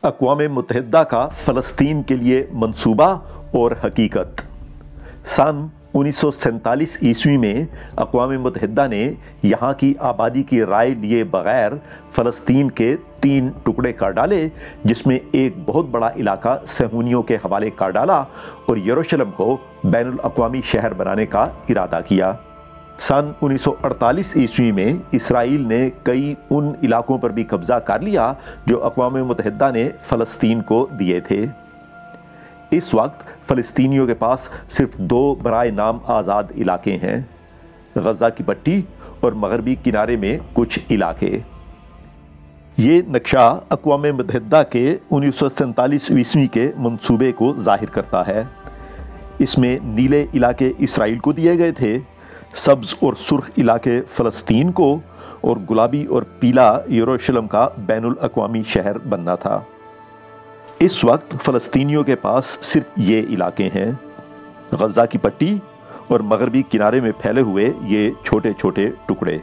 اقوام متحدہ کا فلسطین کے لیے منصوبہ اور حقیقت۔ سن 1947 عیسوی میں اقوام متحدہ نے یہاں کی آبادی کی رائے لیے بغیر فلسطین کے 3 ٹکڑے کر ڈالے، جس میں ایک بہت بڑا علاقہ صہیونیوں کے حوالے کر ڈالا اور یروشلم کو بین الاقوامی شہر بنانے کا ارادہ کیا۔ سن 1948 عیسوی میں اسرائیل نے کئی ان علاقوں پر بھی قبضہ کر لیا جو اقوام متحدہ نے فلسطین کو دیے تھے۔ اس وقت فلسطینیوں کے پاس صرف 2 برائے نام آزاد علاقے ہیں، غزہ کی پٹی اور مغربی کنارے میں کچھ علاقے۔ یہ نقشہ اقوام متحدہ کے 1947 عیسوی کے منصوبے کو ظاہر کرتا ہے۔ اس میں نیلے علاقے اسرائیل کو دیے گئے تھے، سبز اور سرخ علاقے فلسطین کو، اور گلابی اور پیلا یروشلم کا بین الاقوامی شہر بننا تھا۔ اس وقت فلسطینیوں کے پاس صرف یہ علاقے ہیں، غزہ کی پٹی اور مغربی کنارے میں پھیلے ہوئے یہ چھوٹے چھوٹے ٹکڑے۔